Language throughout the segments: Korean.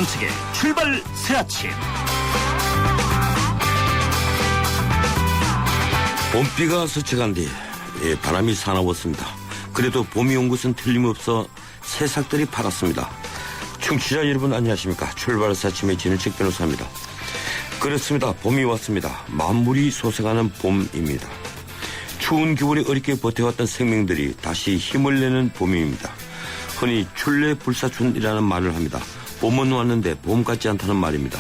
정책의 출발 새 아침. 봄비가 스쳐간 뒤 바람이 사나웠습니다. 그래도 봄이 온 것은 틀림없어 새싹들이 팔았습니다. 청취자 여러분 안녕하십니까. 출발 새 아침의 진은책 변호사입니다. 그렇습니다. 봄이 왔습니다. 만물이 솟아가는 봄입니다. 추운 겨울에 어렵게 버텨왔던 생명들이 다시 힘을 내는 봄입니다. 흔히 출래불사춘이라는 말을 합니다. 봄은 왔는데 봄 같지 않다는 말입니다.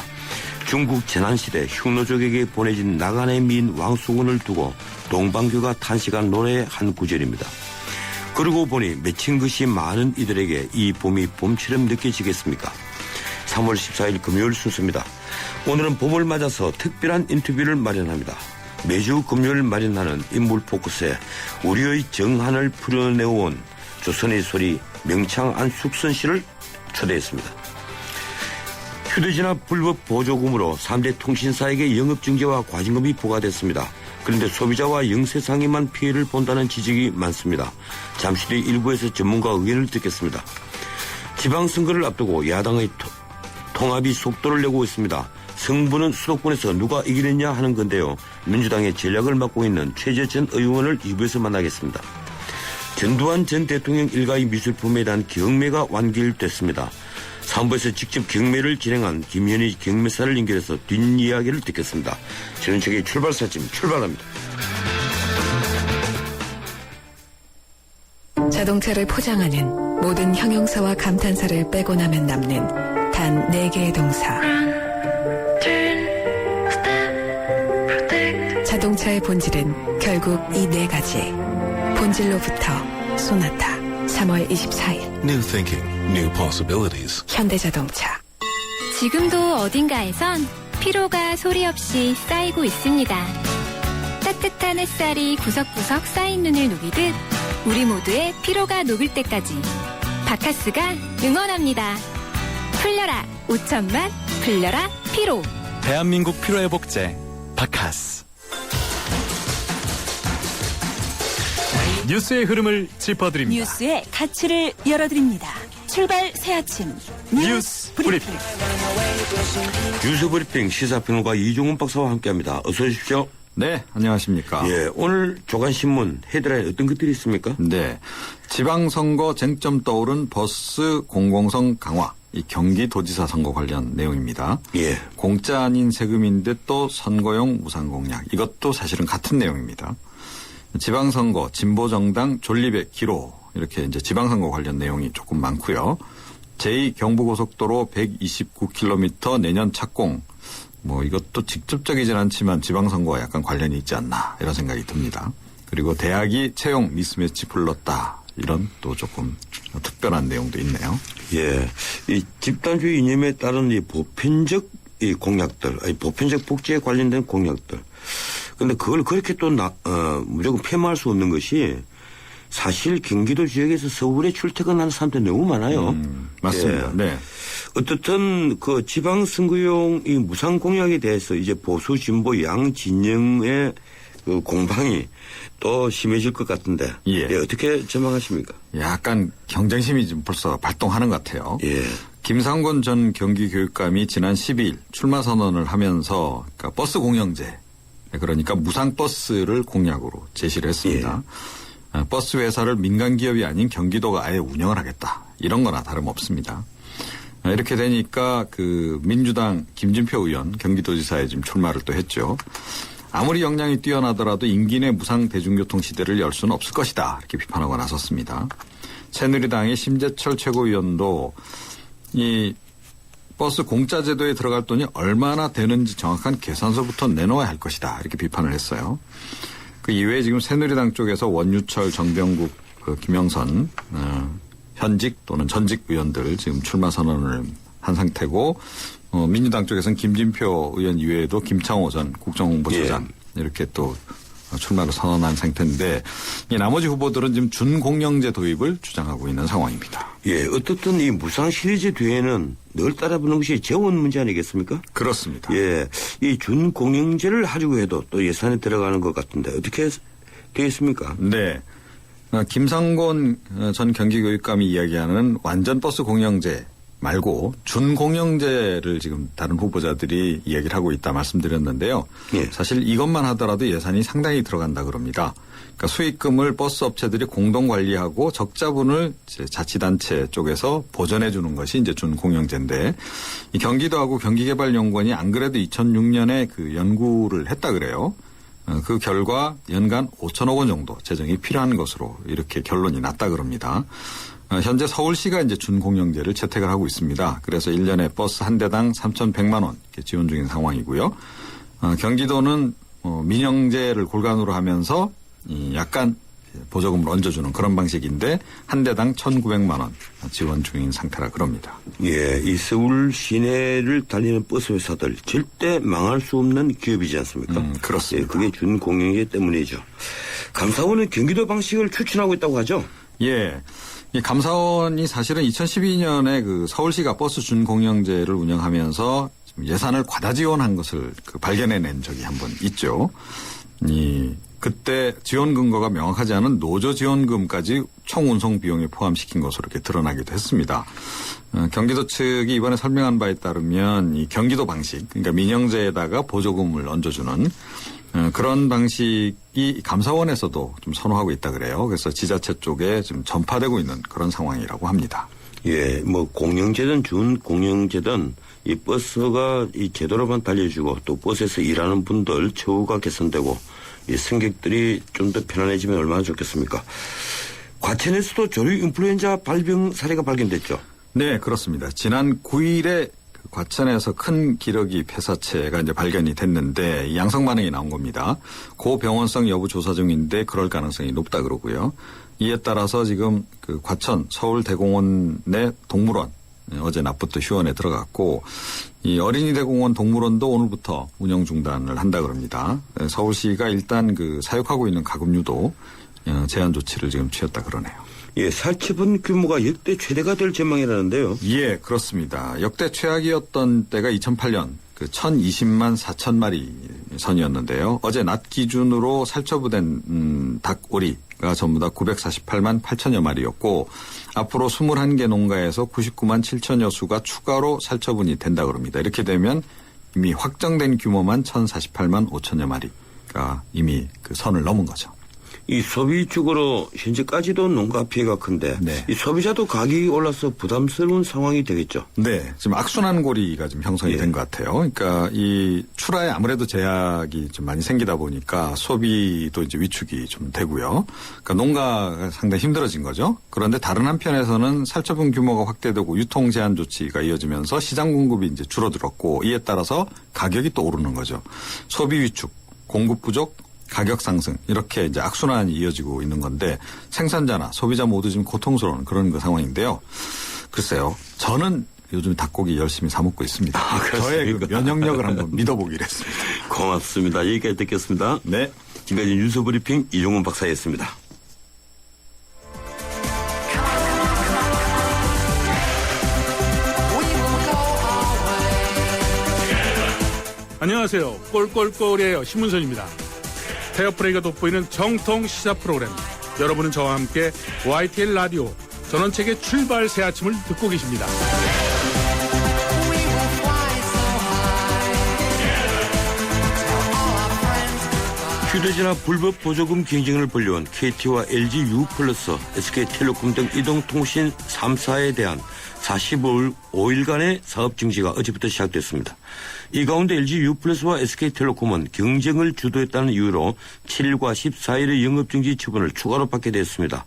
중국 제난시대 흉노족에게 보내진 나간의 미인 왕수군을 두고 동방교가 탄식한 노래의 한 구절입니다. 그러고 보니 맺힌 것이 많은 이들에게 이 봄이 봄처럼 느껴지겠습니까? 3월 14일 금요일 순서입니다. 오늘은 봄을 맞아서 특별한 인터뷰를 마련합니다. 매주 금요일 마련하는 인물 포커스에 우리의 정한을 풀어내온 조선의 소리 명창 안숙선 씨를 초대했습니다. 휴대전화 불법 보조금으로 3대 통신사에게 영업증재와 과징금이 부과됐습니다. 그런데 소비자와 영세상에만 피해를 본다는 지적이 많습니다. 잠시 뒤 일부에서 전문가 의견을 듣겠습니다. 지방선거를 앞두고 야당의 통합이 속도를 내고 있습니다. 승부는 수도권에서 누가 이기느냐 하는 건데요. 민주당의 전략을 맡고 있는 최재 전 의원을 2부에서 만나겠습니다. 전두환 전 대통령 일가의 미술품에 대한 경매가 완결됐습니다. 3부에서 직접 경매를 진행한 김현희 경매사를 연결해서 뒷이야기를 듣겠습니다. 전은책의 출발사진 출발합니다. 자동차를 포장하는 모든 형용사와 감탄사를 빼고 나면 남는 단 4개의 동사. 자동차의 본질은 결국 이 4가지. 본질로부터 소나타. 3월 24일. New thinking, new possibilities. 현대자동차. 지금도 어딘가에선 피로가 소리 없이 쌓이고 있습니다. 따뜻한 햇살이 구석구석 쌓인 눈을 녹이듯 우리 모두의 피로가 녹을 때까지 바카스가 응원합니다. 풀려라 5천만 풀려라 피로. 대한민국 피로회복제 바카스. 뉴스의 흐름을 짚어드립니다. 뉴스의 가치를 열어드립니다. 출발 새 아침 뉴스 브리핑. 뉴스 브리핑 시사평론가 이종훈 박사와 함께합니다. 어서 오십시오. 네, 안녕하십니까. 예, 오늘 조간신문 헤드라인 어떤 것들이 있습니까? 네, 지방선거 쟁점 떠오른 버스 공공성 강화, 이 경기도지사 선거 관련 내용입니다. 예. 공짜 아닌 세금인데 또 선거용 무상 공약, 이것도 사실은 같은 내용입니다. 지방선거, 진보정당 존립의 기로, 이렇게 이제 지방선거 관련 내용이 조금 많고요. 제2경부고속도로 129km 내년 착공, 이것도 직접적이진 않지만 지방선거와 약간 관련이 있지 않나 이런 생각이 듭니다. 그리고 대학이 채용 미스매치 불렀다, 이런 또 조금 특별한 내용도 있네요. 예, 이 집단주의 이념에 따른 이 보편적 이 공약들, 보편적 복지에 관련된 공약들. 근데 그걸 그렇게 또 무조건 폐마할 수 없는 것이 사실 경기도 지역에서 서울에 출퇴근하는 사람들이 너무 많아요. 맞습니다. 예. 네. 어떻든 그 지방선거용 이 무상 공약에 대해서 이제 보수 진보 양 진영의 그 공방이 또 심해질 것 같은데. 예. 예, 어떻게 전망하십니까? 약간 경쟁심이 좀 벌써 발동하는 것 같아요. 예. 김상곤 전 경기교육감이 지난 12일 출마 선언을 하면서 그러니까 버스 공영제, 그러니까 무상 버스를 공약으로 제시를 했습니다. 예. 버스 회사를 민간 기업이 아닌 경기도가 아예 운영을 하겠다, 이런 거나 다름없습니다. 이렇게 되니까 그 민주당 김진표 의원 경기도지사에 지금 출마를 또 했죠. 아무리 역량이 뛰어나더라도 임기 내 무상 대중교통 시대를 열 수는 없을 것이다, 이렇게 비판하고 나섰습니다. 새누리당의 심재철 최고위원도 이 버스 공짜 제도에 들어갈 돈이 얼마나 되는지 정확한 계산서부터 내놓아야 할 것이다, 이렇게 비판을 했어요. 그 이외에 지금 새누리당 쪽에서 원유철, 정병국, 김영선 현직 또는 전직 의원들 지금 출마 선언을 한 상태고, 민주당 쪽에서는 김진표 의원 이외에도 김창호 전 국정홍보처장, 예, 이렇게 또 출마를 선언한 상태인데, 이 나머지 후보들은 지금 준공영제 도입을 주장하고 있는 상황입니다. 예, 어떻든 이 무상 시리즈 뒤에는 늘 따라붙는 것이 재원 문제 아니겠습니까? 그렇습니다. 예, 이 준공영제를 하려고 해도 또 예산에 들어가는 것 같은데 어떻게 되어 있습니까? 네. 김상곤 전 경기교육감이 이야기하는 완전 버스 공영제, 말고 준공영제를 지금 다른 후보자들이 이야기를 하고 있다 말씀드렸는데요. 예. 사실 이것만 하더라도 예산이 상당히 들어간다 그럽니다. 그러니까 수익금을 버스 업체들이 공동 관리하고 적자분을 이제 자치단체 쪽에서 보전해 주는 것이 이제 준공영제인데 이 경기도하고 경기개발연구원이 안 그래도 2006년에 그 연구를 했다 그래요. 그 결과 연간 5천억 원 정도 재정이 필요한 것으로 이렇게 결론이 났다 그럽니다. 현재 서울시가 이제 준공영제를 채택을 하고 있습니다. 그래서 1년에 버스 한 대당 3,100만 원 이렇게 지원 중인 상황이고요. 경기도는 민영제를 골간으로 하면서 약간 보조금을 얹어주는 그런 방식인데 한 대당 1,900만 원 지원 중인 상태라 그럽니다. 예, 이 서울 시내를 달리는 버스 회사들 절대 망할 수 없는 기업이지 않습니까? 그렇습니다. 예, 그게 준공영제 때문이죠. 감사원은 경기도 방식을 추진하고 있다고 하죠? 예. 이 감사원이 사실은 2012년에 그 서울시가 버스 준공영제를 운영하면서 예산을 과다 지원한 것을 발견해낸 적이 한번 있죠. 그때 지원 근거가 명확하지 않은 노조 지원금까지 총 운송 비용에 포함시킨 것으로 이렇게 드러나기도 했습니다. 경기도 측이 이번에 설명한 바에 따르면 이 경기도 방식, 그러니까 민영제에다가 보조금을 얹어주는 그런 방식이 감사원에서도 좀 선호하고 있다 그래요. 그래서 지자체 쪽에 좀 전파되고 있는 그런 상황이라고 합니다. 예, 뭐 공영제든 준공영제든 이 버스가 이 제대로만 달려주고 또 버스에서 일하는 분들 처우가 개선되고 이 승객들이 좀 더 편안해지면 얼마나 좋겠습니까? 과천에서도 조류 인플루엔자 발병 사례가 발견됐죠? 네, 그렇습니다. 지난 9일에 과천에서 큰 기러기 폐사체가 이제 발견이 됐는데 양성 반응이 나온 겁니다. 고병원성 여부 조사 중인데 그럴 가능성이 높다 그러고요. 이에 따라서 지금 그 과천 서울대공원 내 동물원 어제 낮부터 휴원에 들어갔고 이 어린이대공원 동물원도 오늘부터 운영 중단을 한다 그럽니다. 서울시가 일단 그 사육하고 있는 가금류도 제한 조치를 지금 취했다 그러네요. 예, 살처분 규모가 역대 최대가 될 전망이라는데요. 예, 그렇습니다. 역대 최악이었던 때가 2008년 그 1,020만 4천 마리 선이었는데요. 어제 낮 기준으로 살처분된 닭오리가 전부 다 948만 8천여 마리였고 앞으로 21개 농가에서 99만 7천여 수가 추가로 살처분이 된다 그럽니다. 이렇게 되면 이미 확정된 규모만 1,048만 5천여 마리가 이미 그 선을 넘은 거죠. 이 소비 쪽으로 현재까지도 농가 피해가 큰데 네. 이 소비자도 가격이 올라서 부담스러운 상황이 되겠죠. 네, 지금 악순환 고리가 좀 형성이 된 것 같아요. 그러니까 이 출하에 아무래도 제약이 좀 많이 생기다 보니까 소비도 이제 위축이 좀 되고요. 그러니까 농가가 상당히 힘들어진 거죠. 그런데 다른 한편에서는 살처분 규모가 확대되고 유통 제한 조치가 이어지면서 시장 공급이 이제 줄어들었고 이에 따라서 가격이 또 오르는 거죠. 소비 위축, 공급 부족, 가격 상승 이렇게 이제 악순환이 이어지고 있는 건데 생산자나 소비자 모두 지금 고통스러운 그런 그 상황인데요. 글쎄요. 저는 요즘 닭고기 열심히 사 먹고 있습니다. 저의 그 면역력을 한번 믿어보기로 했습니다. 고맙습니다. 여기까지 듣겠습니다. 네. 지금까지 뉴스 브리핑 이종훈 박사였습니다. 안녕하세요. 꼴꼴꼴이에요. 신문선입니다. 페어플레이가 돋보이는 정통 시사 프로그램. 여러분은 저와 함께 YTN 라디오 전원책의 출발 새 아침을 듣고 계십니다. 휴대전화 불법 보조금 경쟁을 벌려온 KT와 LG U+, SK텔레콤 등 이동통신 3사에 대한 45일간의 사업 정지가 어제부터 시작됐습니다. 이 가운데 LG U+와 SK텔레콤은 경쟁을 주도했다는 이유로 7일과 14일의 영업정지 처분을 추가로 받게 됐습니다.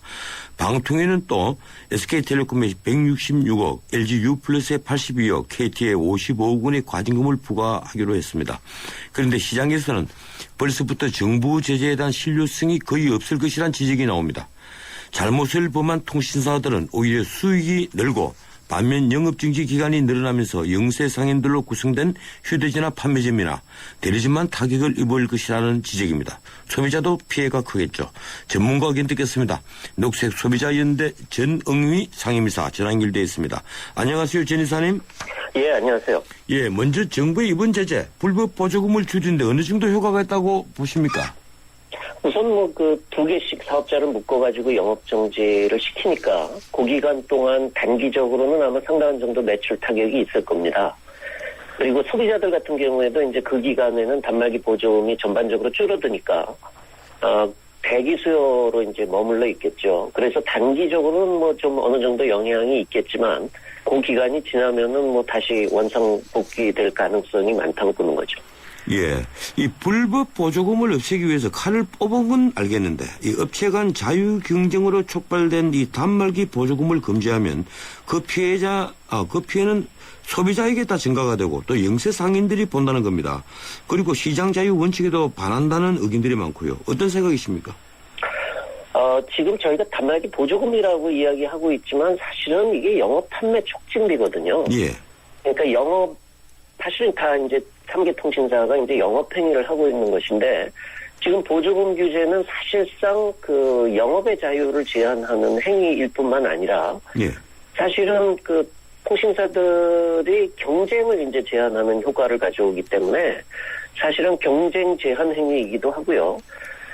방통위는 또 SK텔레콤에 166억, LG U+에 82억, KT에 55억 원의 과징금을 부과하기로 했습니다. 그런데 시장에서는 벌써부터 정부 제재에 대한 신뢰성이 거의 없을 것이란 지적이 나옵니다. 잘못을 범한 통신사들은 오히려 수익이 늘고 반면 영업정지 기간이 늘어나면서 영세상인들로 구성된 휴대전화 판매점이나 대리점만 타격을 입을 것이라는 지적입니다. 소비자도 피해가 크겠죠. 전문가 의견 듣겠습니다. 녹색소비자연대 전응위 상임이사 전화 연결되어 있습니다. 안녕하세요, 전 이사님. 예, 안녕하세요. 예, 먼저 정부의 이번 제재 불법 보조금을 줄이는데 어느 정도 효과가 있다고 보십니까? 우선 뭐 그 2개씩 사업자를 묶어가지고 영업정지를 시키니까 그 기간 동안 단기적으로는 아마 상당한 정도 매출 타격이 있을 겁니다. 그리고 소비자들 같은 경우에도 이제 그 기간에는 단말기 보조금이 전반적으로 줄어드니까, 대기 수요로 이제 머물러 있겠죠. 그래서 단기적으로는 뭐 좀 어느 정도 영향이 있겠지만, 그 기간이 지나면은 뭐 다시 원상 복귀될 가능성이 많다고 보는 거죠. 예, 이 불법 보조금을 없애기 위해서 칼을 뽑은 건 알겠는데 이 업체 간 자유 경쟁으로 촉발된 이 단말기 보조금을 금지하면 그 피해는 소비자에게 다 증가가 되고 또 영세 상인들이 본다는 겁니다. 그리고 시장 자유 원칙에도 반한다는 의견들이 많고요. 어떤 생각이십니까? 지금 저희가 단말기 보조금이라고 이야기하고 있지만 사실은 이게 영업 판매 촉진비거든요. 예. 그러니까 사실은 다 이제 3개 통신사가 이제 영업행위를 하고 있는 것인데, 지금 보조금 규제는 사실상 그 영업의 자유를 제한하는 행위일 뿐만 아니라, 예. 사실은 그 통신사들이 경쟁을 이제 제한하는 효과를 가져오기 때문에 사실은 경쟁 제한 행위이기도 하고요.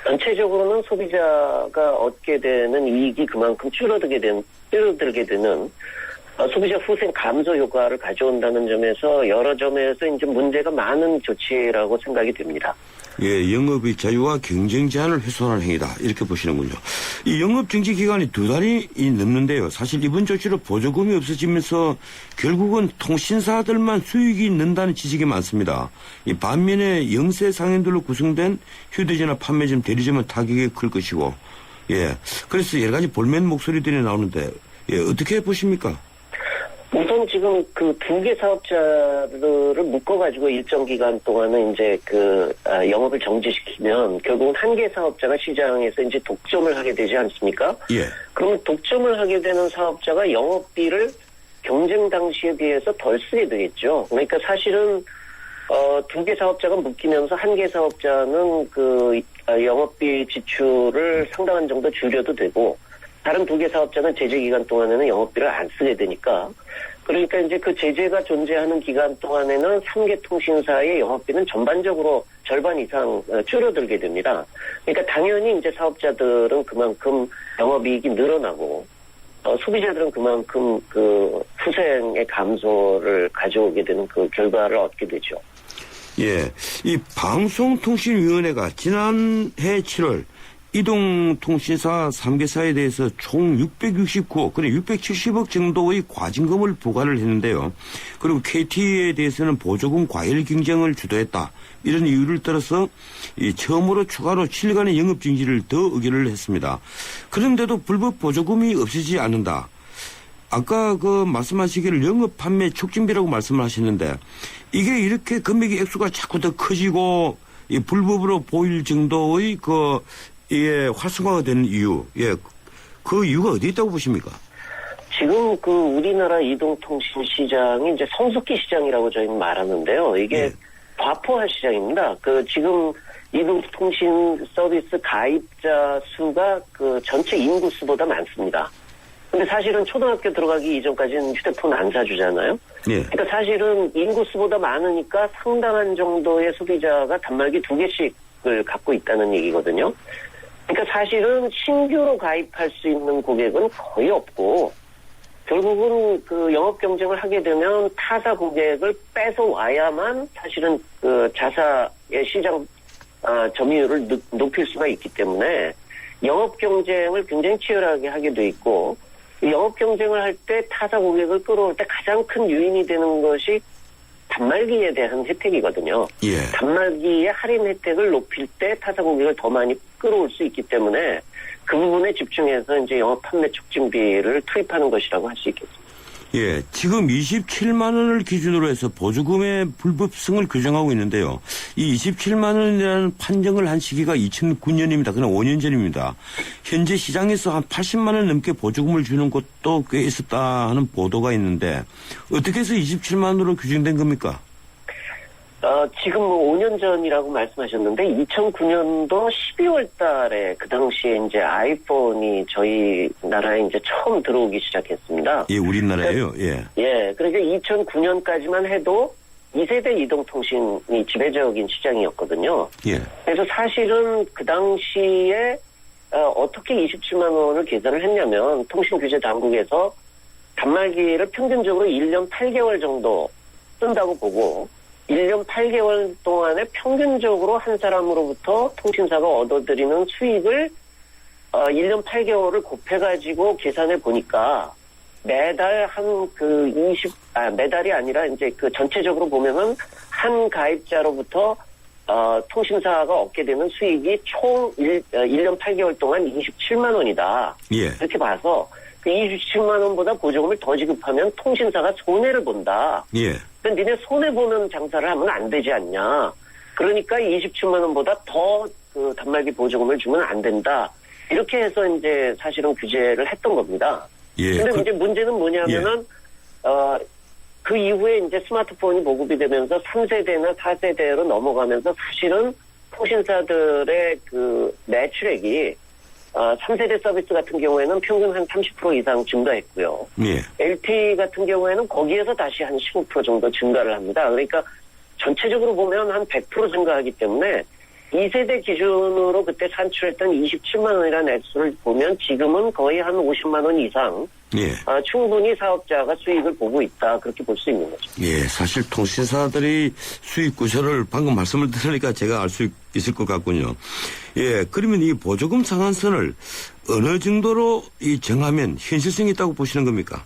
전체적으로는 소비자가 얻게 되는 이익이 그만큼 줄어들게 되는 소비자 후생 감소 효과를 가져온다는 점에서 여러 점에서 이제 문제가 많은 조치라고 생각이 됩니다. 예, 영업의 자유와 경쟁 제한을 훼손하는 행위다. 이렇게 보시는군요. 이 영업 정지 기간이 2달이 넘는데요. 사실 이번 조치로 보조금이 없어지면서 결국은 통신사들만 수익이 는다는 지적이 많습니다. 이 반면에 영세 상인들로 구성된 휴대전화 판매점 대리점은 타격이 클 것이고, 예. 그래서 여러 가지 볼멘 목소리들이 나오는데, 예, 어떻게 보십니까? 우선 지금 그 2개 사업자들을 묶어가지고 일정 기간 동안은 이제 영업을 정지시키면 결국은 1개 사업자가 시장에서 이제 독점을 하게 되지 않습니까? 예. 그러면 독점을 하게 되는 사업자가 영업비를 경쟁 당시에 비해서 덜 쓰게 되겠죠. 그러니까 사실은 2개 사업자가 묶이면서 1개 사업자는 영업비 지출을 상당한 정도 줄여도 되고, 다른 2개 사업자는 제재 기간 동안에는 영업비를 안 쓰게 되니까, 그러니까 이제 그 제재가 존재하는 기간 동안에는 3개 통신사의 영업비는 전반적으로 절반 이상 줄어들게 됩니다. 그러니까 당연히 이제 사업자들은 그만큼 영업이익이 늘어나고, 소비자들은 그만큼 그 후생의 감소를 가져오게 되는 그 결과를 얻게 되죠. 예. 이 방송통신위원회가 지난해 7월 이동통신사 3개사에 대해서 총 669억, 그래 670억 정도의 과징금을 부과를 했는데요. 그리고 KT에 대해서는 보조금 과열 경쟁을 주도했다. 이런 이유를 들어서 처음으로 추가로 7일간의 영업 정지를 더 의결을 했습니다. 그런데도 불법 보조금이 없어지지 않는다. 아까 말씀하시기를 영업 판매 촉진비라고 말씀을 하셨는데, 이게 이렇게 금액의 액수가 자꾸 더 커지고 이 불법으로 보일 정도의 예, 활성화가 되는 이유, 예, 그 이유가 어디 있다고 보십니까? 지금 우리나라 이동통신 시장이 이제 성숙기 시장이라고 저희는 말하는데요. 이게 과포화 시장입니다. 지금 이동통신 서비스 가입자 수가 전체 인구 수보다 많습니다. 근데 사실은 초등학교 들어가기 이전까지는 휴대폰 안 사주잖아요. 예. 그러니까 사실은 인구 수보다 많으니까 상당한 정도의 소비자가 단말기 2개씩을 갖고 있다는 얘기거든요. 그러니까 사실은 신규로 가입할 수 있는 고객은 거의 없고, 결국은 영업 경쟁을 하게 되면 타사 고객을 뺏어와야만 사실은 자사의 시장 점유율을 높일 수가 있기 때문에 영업 경쟁을 굉장히 치열하게 하게 돼 있고, 영업 경쟁을 할 때 타사 고객을 끌어올 때 가장 큰 요인이 되는 것이 단말기에 대한 혜택이거든요. 예. 단말기의 할인 혜택을 높일 때 타사 고객을 더 많이 끌어올 수 있기 때문에 그 부분에 집중해서 이제 영업 판매 촉진비를 투입하는 것이라고 할 수 있겠습니다. 예, 지금 27만 원을 기준으로 해서 보조금의 불법성을 규정하고 있는데요. 이 27만 원이라는 판정을 한 시기가 2009년입니다. 그냥 5년 전입니다. 현재 시장에서 한 80만 원 넘게 보조금을 주는 곳도 꽤 있었다 하는 보도가 있는데, 어떻게 해서 27만 원으로 규정된 겁니까? 지금 5년 전이라고 말씀하셨는데 2009년도 12월 달에 그 당시에 이제 아이폰이 저희 나라에 이제 처음 들어오기 시작했습니다. 예, 우리나라에요. 예. 예, 그러니까 2009년까지만 해도 2세대 이동통신이 지배적인 시장이었거든요. 예. 그래서 사실은 그 당시에 어떻게 27만 원을 계산을 했냐면 통신규제 당국에서 단말기를 평균적으로 1년 8개월 정도 쓴다고 보고 1년 8개월 동안에 평균적으로 한 사람으로부터 통신사가 얻어들이는 수익을 1년 8개월을 곱해가지고 계산해 보니까 매달 매달이 아니라 이제 그 전체적으로 보면은 한 가입자로부터 통신사가 얻게 되는 수익이 총 1년 8개월 동안 27만 원이다. 예. 이렇게 봐서 그 27만 원보다 보조금을 더 지급하면 통신사가 손해를 본다. 예. 그러니까 니네 손해보는 장사를 하면 안 되지 않냐. 그러니까 27만 원보다 더 그 단말기 보조금을 주면 안 된다. 이렇게 해서 이제 사실은 규제를 했던 겁니다. 예. 근데 이제 문제는 뭐냐면은, 그 이후에 이제 스마트폰이 보급이 되면서 3세대나 4세대로 넘어가면서 사실은 통신사들의 그 매출액이 3세대 서비스 같은 경우에는 평균 한 30% 이상 증가했고요. 예. LTE 같은 경우에는 거기에서 다시 한 15% 정도 증가를 합니다. 그러니까 전체적으로 보면 한 100% 증가하기 때문에 2세대 기준으로 그때 산출했던 27만 원이라는 액수를 보면 지금은 거의 한 50만 원 이상 예. 충분히 사업자가 수익을 보고 있다. 그렇게 볼 수 있는 거죠. 예, 사실 통신사들이 수익 구조를 방금 말씀을 들으니까 제가 알 수 있을 것 같군요. 예, 그러면 이 보조금 상한선을 어느 정도로 정하면 현실성이 있다고 보시는 겁니까?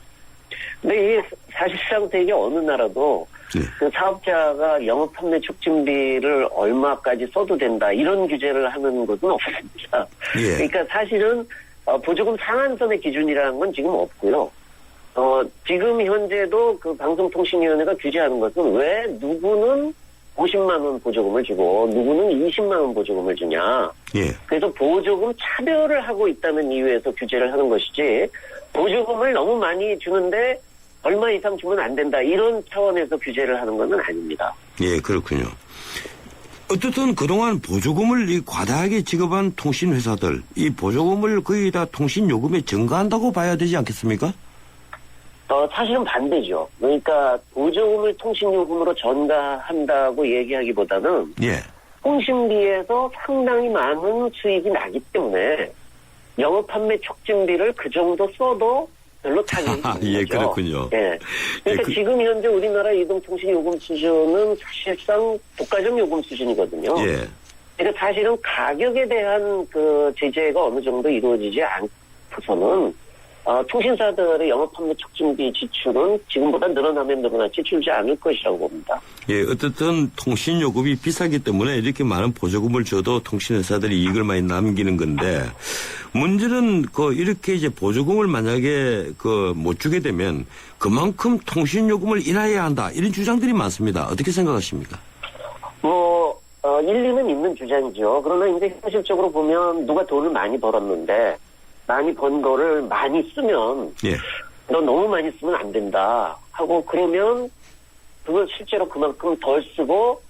근데 이게 사실상 되게 어느 나라도 네. 그 사업자가 영업 판매 촉진비를 얼마까지 써도 된다 이런 규제를 하는 것은 없습니다. 예. 그러니까 사실은 보조금 상한선의 기준이라는 건 지금 없고요. 지금 현재도 그 방송통신위원회가 규제하는 것은 왜 누구는 50만 원 보조금을 주고 누구는 20만 원 보조금을 주냐. 예. 그래서 보조금 차별을 하고 있다는 이유에서 규제를 하는 것이지 보조금을 너무 많이 주는데 얼마 이상 주면 안 된다. 이런 차원에서 규제를 하는 것은 아닙니다. 예, 그렇군요. 어쨌든 그동안 보조금을 과다하게 지급한 통신회사들, 이 보조금을 거의 다 통신요금에 증가한다고 봐야 되지 않겠습니까? 사실은 반대죠. 그러니까 보조금을 통신요금으로 전가한다고 얘기하기보다는 예. 통신비에서 상당히 많은 수익이 나기 때문에 영업 판매 촉진비를 그 정도 써도 별로 타격이 없는 예, 거죠. 그렇군요. 예. 그러니까 예, 지금 현재 우리나라 이동통신 요금 수준은 사실상 독과점 요금 수준이거든요. 예. 그러니까 사실은 가격에 대한 그 제재가 어느 정도 이루어지지 않고서는 통신사들의 영업 판매 촉진비 지출은 지금보다 늘어나면 늘어났지 줄지 않을 것이라고 봅니다. 예, 어쨌든 통신요금이 비싸기 때문에 이렇게 많은 보조금을 줘도 통신회사들이 이익을 많이 남기는 건데, 문제는 이렇게 이제 보조금을 만약에 못 주게 되면 그만큼 통신요금을 인하해야 한다. 이런 주장들이 많습니다. 어떻게 생각하십니까? 일리는 있는 주장이죠. 그러나 이제 현실적으로 보면 누가 돈을 많이 벌었는데 많이 번 거를 많이 쓰면 예. 너 너무 많이 쓰면 안 된다 하고 그러면 그걸 실제로 그만큼 덜 쓰고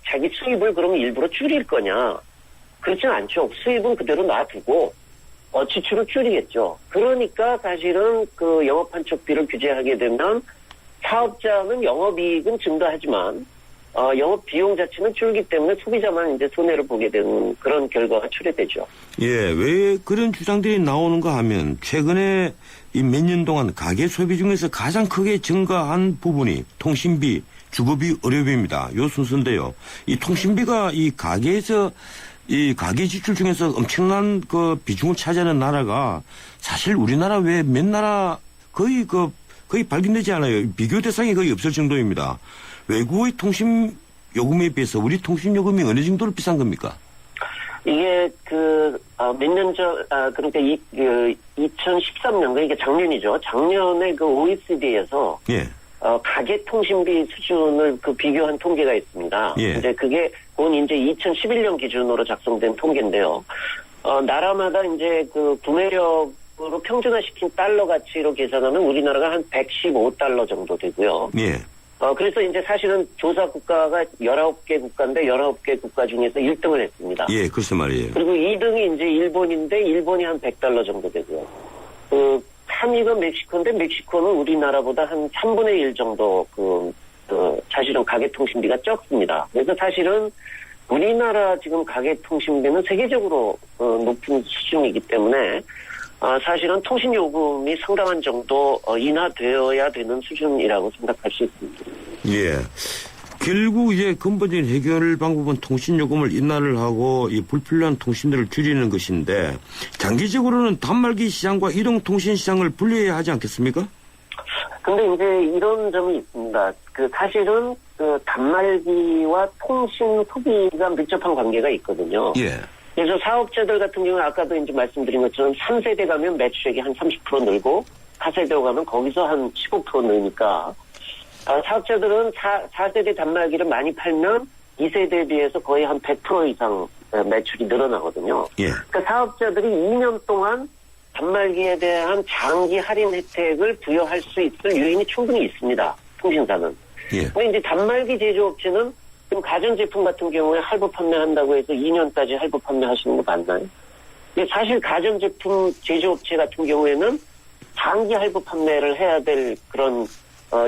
자기 수입을 그러면 일부러 줄일 거냐. 그렇지는 않죠. 수입은 그대로 놔두고 지출을 줄이겠죠. 그러니까 사실은 그 영업 한촉비를 규제하게 되면 사업자는 영업이익은 증가하지만 영업 비용 자체는 줄기 때문에 소비자만 이제 손해를 보게 되는 그런 결과가 초래되죠. 예, 왜 그런 주장들이 나오는가 하면 최근에 이 몇 년 동안 가계 소비 중에서 가장 크게 증가한 부분이 통신비, 주거비, 의료비입니다. 요 순서인데요. 이 통신비가 이 가계에서 이 가계 지출 중에서 엄청난 그 비중을 차지하는 나라가 사실 우리나라 외에 몇 나라 거의 발견되지 않아요. 비교 대상이 거의 없을 정도입니다. 외국의 통신 요금에 비해서 우리 통신 요금이 어느 정도로 비싼 겁니까? 이게 몇 년 전, 그러니까 2013년, 그러니까 작년이죠. 작년에 그 OECD에서 예. 가계 통신비 수준을 비교한 통계가 있습니다. 예. 이제 그건 이제 2011년 기준으로 작성된 통계인데요. 나라마다 이제 구매력으로 평준화시킨 달러 가치로 계산하면 우리나라가 한 115달러 정도 되고요. 예. 그래서 이제 사실은 조사 국가가 19개 국가인데 19개 국가 중에서 1등을 했습니다. 예, 글쎄 말이에요. 그리고 2등이 이제 일본인데 일본이 한 100달러 정도 되고요. 3위가 멕시코인데 멕시코는 우리나라보다 한 3분의 1 정도 사실은 가계통신비가 적습니다. 그래서 사실은 우리나라 지금 가계통신비는 세계적으로 높은 수준이기 때문에 사실은 통신요금이 상당한 정도 인하되어야 되는 수준이라고 생각할 수 있습니다. 예. 결국 이제 근본적인 해결 방법은 통신요금을 인하를 하고 이 불필요한 통신들을 줄이는 것인데 장기적으로는 단말기 시장과 이동통신 시장을 분리해야 하지 않겠습니까? 근데 이제 이런 점이 있습니다. 사실은 단말기와 통신 소비가 밀접한 관계가 있거든요. 예. 그래서 사업자들 같은 경우는 아까도 이제 말씀드린 것처럼 3세대 가면 매출액이 한 30% 늘고 4세대 가면 거기서 한 15% 늘니까 사업자들은 4세대 단말기를 많이 팔면 2세대에 비해서 거의 한 100% 이상 매출이 늘어나거든요. 예. 그러니까 사업자들이 2년 동안 단말기에 대한 장기 할인 혜택을 부여할 수 있을 요인이 충분히 있습니다. 통신사는. 예. 근데 이제 단말기 제조업체는 지금 가전제품 같은 경우에 할부 판매한다고 해서 2년까지 할부 판매하시는 거 맞나요? 근데 사실 가전제품 제조업체 같은 경우에는 장기 할부 판매를 해야 될 그런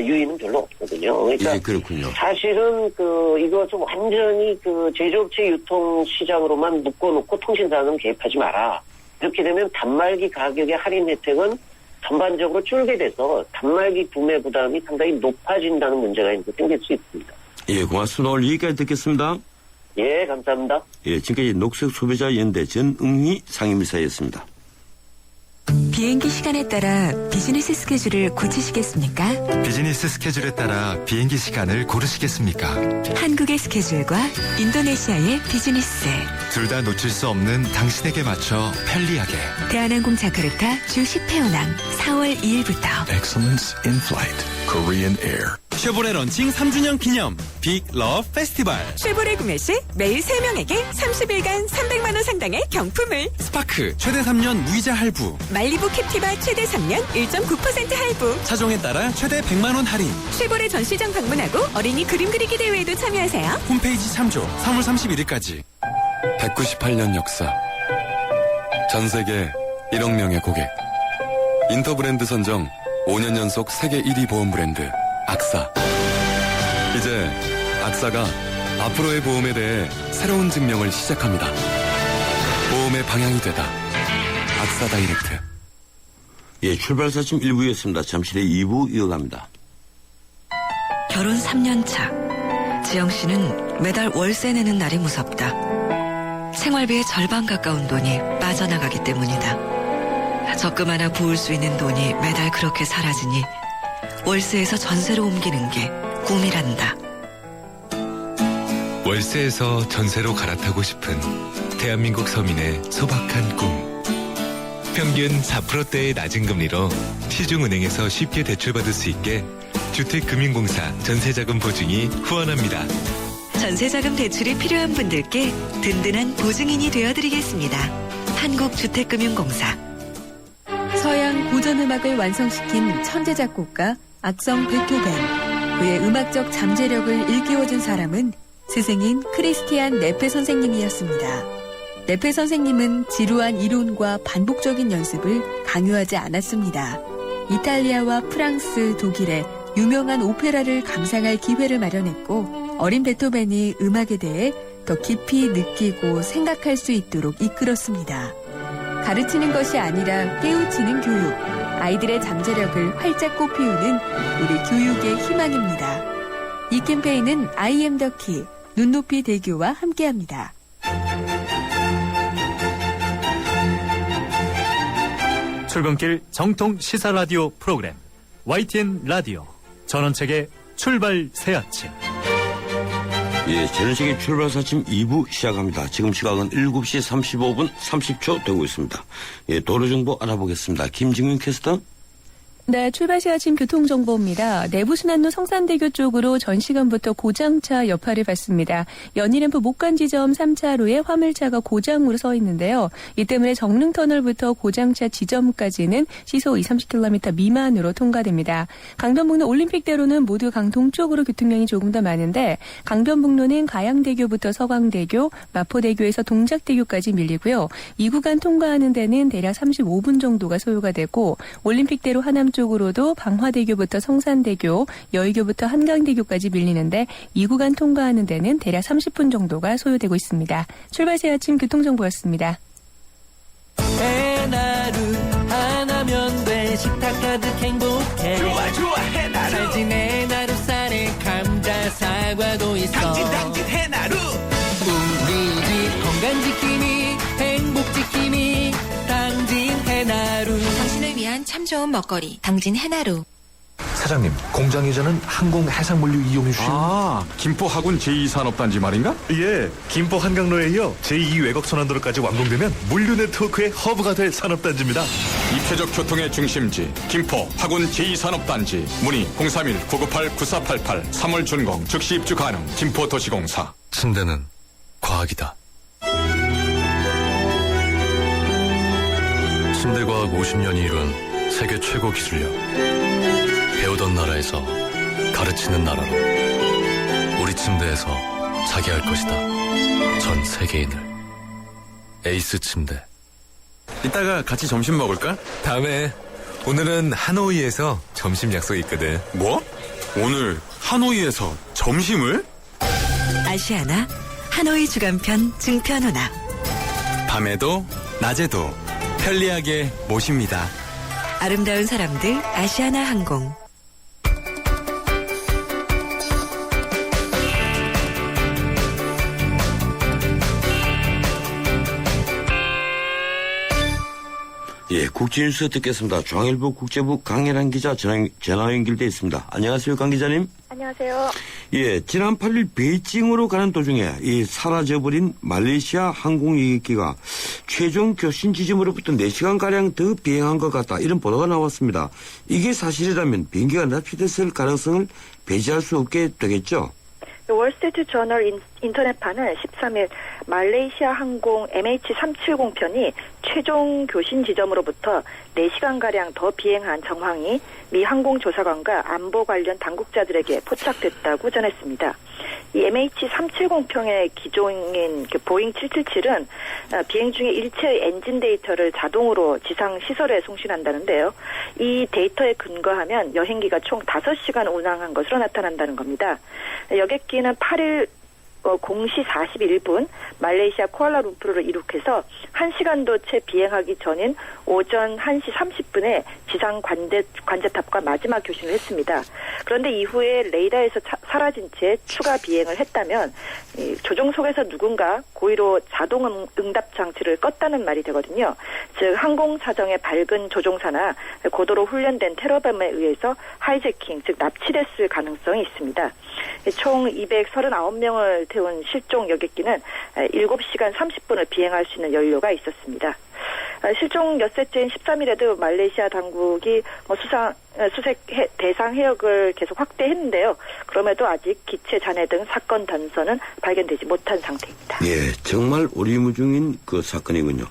유인은 별로 없거든요. 그러니까 예, 그렇군요. 사실은 이거 좀 완전히 제조업체 유통 시장으로만 묶어놓고 통신사는 개입하지 마라. 이렇게 되면 단말기 가격의 할인 혜택은 전반적으로 줄게 돼서 단말기 구매 부담이 상당히 높아진다는 문제가 생길 수 있습니다. 예, 고맙습니다. 오늘 여기까지 듣겠습니다. 예, 감사합니다. 예, 지금까지 녹색소비자연대 전응희 상임이사였습니다. 비행기 시간에 따라 비즈니스 스케줄을 고치시겠습니까? 비즈니스 스케줄에 따라 비행기 시간을 고르시겠습니까? 한국의 스케줄과 인도네시아의 비즈니스. 둘 다 놓칠 수 없는 당신에게 맞춰 편리하게. 대한항공 자카르타 주 10회 운항 4월 2일부터. Excellence in flight. Korean Air. 쉐보레 런칭 3주년 기념 빅 러브 페스티벌. 쉐보레 구매 시 매일 3명에게 30일간 300만 원 상당의 경품을. 스파크 최대 3년 무이자 할부. 말리부 캡티바 최대 3년 1.9% 할부. 차종에 따라 최대 100만 원 할인. 쉐보레 전시장 방문하고 어린이 그림 그리기 대회에도 참여하세요. 홈페이지 참조 3월 31일까지. 198년 역사. 전 세계 1억 명의 고객. 인터브랜드 선정 5년 연속 세계 1위 보험 브랜드 악사. 이제 악사가 앞으로의 보험에 대해 새로운 증명을 시작합니다. 보험의 방향이 되다. 악사 다이렉트. 예, 출발사침 1부였습니다. 잠시 후에 2부 이어갑니다. 결혼 3년 차. 지영 씨는 매달 월세 내는 날이 무섭다. 생활비의 절반 가까운 돈이 빠져나가기 때문이다. 적금 하나 부을 수 있는 돈이 매달 그렇게 사라지니 월세에서 전세로 옮기는 게 꿈이란다. 월세에서 전세로 갈아타고 싶은 대한민국 서민의 소박한 꿈. 평균 4%대의 낮은 금리로 시중은행에서 쉽게 대출받을 수 있게 주택금융공사 전세자금 보증이 후원합니다. 전세자금 대출이 필요한 분들께 든든한 보증인이 되어드리겠습니다. 한국주택금융공사. 서양 고전음악을 완성시킨 천재 작곡가 악성 베토벤. 그의 음악적 잠재력을 일깨워준 사람은 스승인 크리스티안 네페 선생님이었습니다. 네페 선생님은 지루한 이론과 반복적인 연습을 강요하지 않았습니다. 이탈리아와 프랑스, 독일의 유명한 오페라를 감상할 기회를 마련했고 어린 베토벤이 음악에 대해 더 깊이 느끼고 생각할 수 있도록 이끌었습니다. 가르치는 것이 아니라 깨우치는 교육, 아이들의 잠재력을 활짝 꽃피우는 우리 교육의 희망입니다. 이 캠페인은 I am the key, 눈높이 대교와 함께합니다. 출근길 정통 시사 라디오 프로그램 YTN 라디오 전원책의 출발 새 아침. 예, 전원책의 출발사침 2부 시작합니다. 지금 시각은 7시 35분 30초 되고 있습니다. 예, 도로정보 알아보겠습니다. 김진균 캐스터. 네, 출발 시 아침 교통정보입니다. 내부순환로 성산대교 쪽으로 전 시간부터 고장차 여파를 받습니다. 연희램프 목간 지점 3차로에 화물차가 고장으로 서 있는데요. 이 때문에 정릉터널부터 고장차 지점까지는 시속 20-30km 미만으로 통과됩니다. 강변북로 올림픽대로는 모두 강동쪽으로 교통량이 조금 더 많은데 강변북로는 가양대교부터 서강대교, 마포대교에서 동작대교까지 밀리고요. 이 구간 통과하는 데는 대략 35분 정도가 소요가 되고 올림픽대로 하남 쪽으로도 방화대교부터 성산대교, 여의교부터 한강대교까지 밀리는데 이 구간 통과하는 데는 대략 30분 정도가 소요되고 있습니다. 출발새 아침 교통정보였습니다. 해나루 하나면 돼 식탁 가득 행복해 좋아 해나루 잘 지내 나루 쌀에 감자 사과도 있어 당진 해나루 우리 집 건강지킴이 행복지킴이 당진 해나루 당신을 위한 참 좋은 먹거리 당진 해나루. 사장님, 공장 이전은 항공 해상물류 이용해 주시는 김포 하군 제2산업단지 말인가? 예, 김포 한강로에 이어 제2 외곽 선안도로까지 완공되면 물류 네트워크의 허브가 될 산업단지입니다. 입체적 교통의 중심지 김포 하군 제2산업단지 문의 031-998-9488 3월 준공 즉시 입주 가능 김포도시공사. 침대는 과학이다. 침대과학 50년이 이룬 세계 최고 기술력. 배우던 나라에서 가르치는 나라로 우리 침대에서 자기 할 것이다. 전 세계인을. 에이스 침대. 이따가 같이 점심 먹을까? 다음에. 오늘은 하노이에서 점심 약속 있거든. 뭐? 오늘 하노이에서 점심을? 아시아나 하노이 주간편 증편호나. 밤에도 낮에도 편리하게 모십니다. 아름다운 사람들 아시아나 항공. 예, 국제뉴스 듣겠습니다. 중앙일보 국제부 강혜란 기자 전화 연결돼 있습니다. 안녕하세요, 강 기자님. 안녕하세요. 예, 지난 8일 베이징으로 가는 도중에 이 사라져버린 말레이시아 항공여객기가 최종 교신 지점으로부터 4시간가량 더 비행한 것 같다. 이런 보도가 나왔습니다. 이게 사실이라면 비행기가 납치됐을 가능성을 배제할 수 없게 되겠죠? 월스트리트 저널 인터넷판은 13일 말레이시아 항공 MH370편이 최종 교신 지점으로부터 4시간가량 더 비행한 정황이 미 항공조사관과 안보 관련 당국자들에게 포착됐다고 전했습니다. 이 MH370편의 기종인 보잉 777은 비행 중에 일체의 엔진 데이터를 자동으로 지상 시설에 송신한다는데요. 이 데이터에 근거하면 여행기가 총 5시간 운항한 것으로 나타난다는 겁니다. 여객기는 8일 0시 41분 말레이시아 쿠알라룸푸르를 이륙해서 1시간도 채 비행하기 전인 오전 1시 30분에 지상 관제탑과 마지막 교신을 했습니다. 그런데 이후에 레이더에서 사라진 채 추가 비행을 했다면 조종석에서 누군가 고의로 자동 응답 장치를 껐다는 말이 되거든요. 즉 항공사정의 밝은 조종사나 고도로 훈련된 테러범에 의해서 하이제킹, 즉 납치됐을 가능성이 있습니다. 총 239명을 태운 실종 여객기는 7시간 30분을 비행할 수 있는 연료가 있었습니다. 실종 엿새째인 13일에도 말레이시아 당국이 수색 대상 해역을 계속 확대했는데요. 그럼에도 아직 기체 잔해 등 사건 단서는 발견되지 못한 상태입니다. 예, 정말 오리무중인 그 사건이군요.